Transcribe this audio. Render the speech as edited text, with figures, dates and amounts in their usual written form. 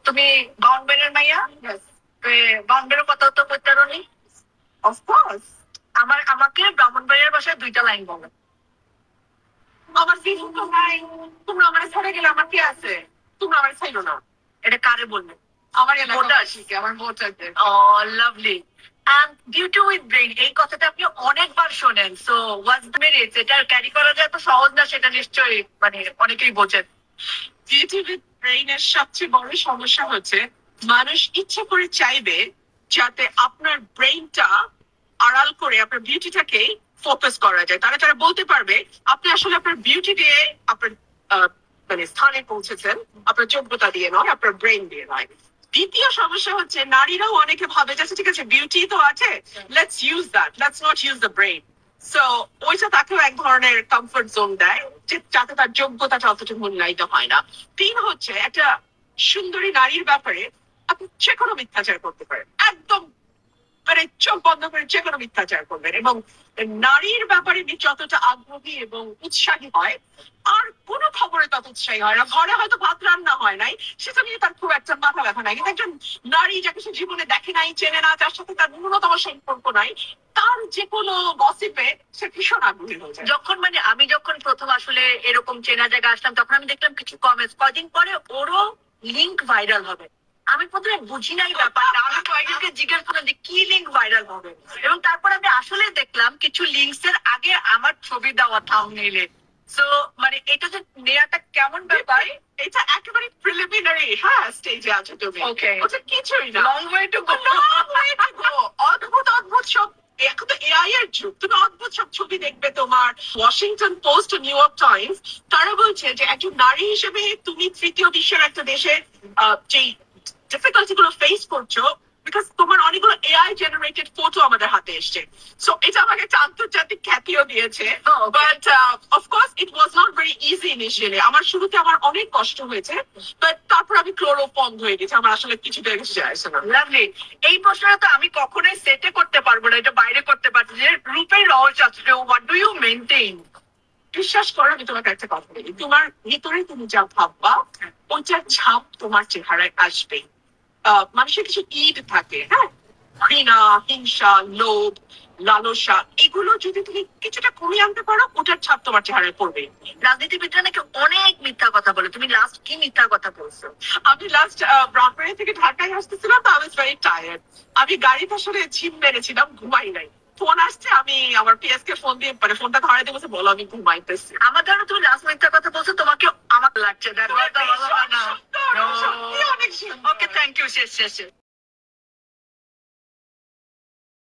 তুমি বাউন্ডারির মাইয়া? Yes, বাউন্ডারির কথা তো করতে পারোনি? of course. আমাকে ব্রাহ্মণবাড়িয়ার ভাষায় 2টা লাইন বলো। আমার কিছু তো নাই। তোমরা আমার ছেড়ে গেলে আমার কি আছে? তোমরা আমার ছাইড়ো না। এটা কারে বললে? আমার Voters. এলাকাবাসীকে, আমার ভোটারদের। Lovely. And beauty with brain এই কথাটা আপনি অনেকবার শোনেন। So what's the merit? এটা ক্যারি করা যায় তো সহজ না, সেটা নিশ্চয়ই মানে অনেকেই বোঝেন। বিউটি উইথ ব্রেইনের সবচেয়ে বড় সমস্যা হচ্ছে মানুষ ইচ্ছে করে চাইবে যাতে আপনার ব্রেইনটা আড়াল করে আপনার বিউটিটাকে ফোকাস করা যায়। তারা বলতে পারবে আপনি আসলে আপনার বিউটি দিয়ে আপনার মানে স্থানে পৌঁছেছেন আপনার যোগ্যতা দিয়ে নয়, আপনার ব্রেইন দিয়ে নয়। দ্বিতীয় সমস্যা হচ্ছে নারীরাও অনেকে ভাবে যে আচ্ছা, ঠিক আছে বিউটি তো আছে, let's use that, let's not use the brain. So ওইটা তাকেও এক ধরনের কমফোর্ট জোন দেয় যে যাতে তার যোগ্যতাটা অতটুকু মূল্যায়িত হয় না। তিন হচ্ছে একটা সুন্দরী নারীর ব্যাপারে আপনি যে কোনো মিথ্যাচার করতে পারেন, একদম মানে চোখ বন্ধ করে যে কোনো মিথ্যাচার করবেন, এবং নারীর ব্যাপারে যতটা আগ্রহী এবং উৎসাহী হয় আর কোনো খবরে তত উৎসাহী হয় না। ঘরে হয়তো ভাত রান্না হয় নাই, সেটা নিয়ে তার খুব একটা মাথা ব্যথা নাই, কিন্তু একজন নারী যাকে সে জীবনে দেখে নাই, চেনে না, যার সাথে তার ন্যূনতম সম্পর্ক নাই, তার যে কোনো গসিপে সে ভীষণ আগ্রহী হয়ে যায়। আমি যখন প্রথম আসলে এরকম চেনা জায়গা আসলাম, তখন আমি দেখলাম কিছু কমেন্টস, কদিন পরে ওরও লিঙ্ক ভাইরাল হবে। আমি প্রথমে বুঝি নাই ব্যাপারটা, আমি কয়েকজনকে জিজ্ঞেস করলাম যে কি লিঙ্ক ভাইরাল হবে, এবং তারপর আমি আসলে দেখলাম কিছু লিঙ্কস এর আগে আমার ছবি দেওয়া থাম্বনেইলে। সো মানে এটা যে নেয়াটা কেমন ব্যাপার? এটা একেবারে প্রিলিমিনারি স্টেজে আছে তুমি। Okay. ওটা কিছুই না। Long way to go. অদ্ভুত অদ্ভুত সব, এখন তো এআই এর যুগ, তুমি অদ্ভুত সব ছবি দেখবে। তোমার Washington post, new York Times তারা বলছে যে একজন নারী হিসেবে তুমি তৃতীয় বিশ্বের একটা দেশে যে ডিফিকাল্টি গুলো ফেস করছো বিকজ তোমার অনেকগুলো এআই জেনারেটেড ফটো আমাদের হাতে এসছে। সো এটা আমাকে একটা আন্তর্জাতিক খ্যাতিও দিয়েছে। But of course it was not very easy initially. আমার শুরুতে আমার অনেক কষ্ট হয়েছে, বাট তারপর আমি ক্লোরোফর্ম হয়ে গেছি, আমার আসলে কিছু কিছু যায় আসে না। লাভলি। এই প্রশ্নটা তো আমি কখনোই সেটে করতে পারবো না, এটা বাইরে করতে পারছি যে রূপের রহস্য আছে, হোয়াট ডু ইউ মেনটেইন? বিশ্বাস করো, আমি তোমাকে একটা কথা বলি, তোমার ভিতরে তুমি যা ভাববা ওইটার ছাপ তোমার চেহারায় আসবে। মানুষের কিছু ঈদ থাকে, হ্যাঁ, ঘৃণা, হিংসা, লোভ, লালসা, এগুলো যদি তুমি কিছুটা কমিয়ে আনতে পারো ওটার ছাপ তোমার চেহারায় পড়বে। রাজনীতিবিদরা নাকি অনেক মিথ্যা কথা বলে, তুমি লাস্ট কি মিথ্যা কথা বলছো? আমি লাস্ট ব্রডওয়ে থেকে ঢাকায় আসতেছিলাম, তো আই ওয়াজ ভেরি টায়ার্ড। আমি গাড়িতে আসলে ঝিম মেরেছিলাম, ঘুমাই নাই। ফোন আসছে, আমি আমার পিএস কে ফোন দিয়ে মানে ফোনটা ধরে দিয়ে বলছে বলো আমি ঘুমাইতেছি। আমার ধারণা তুমি লাস্ট মিথ্যা কথা বলছো, তোমাকে আমার লাগছে। সত্যি অনেক সুন্দর। ওকে, থ্যাংক ইউ, শেষ শেষ শেষ।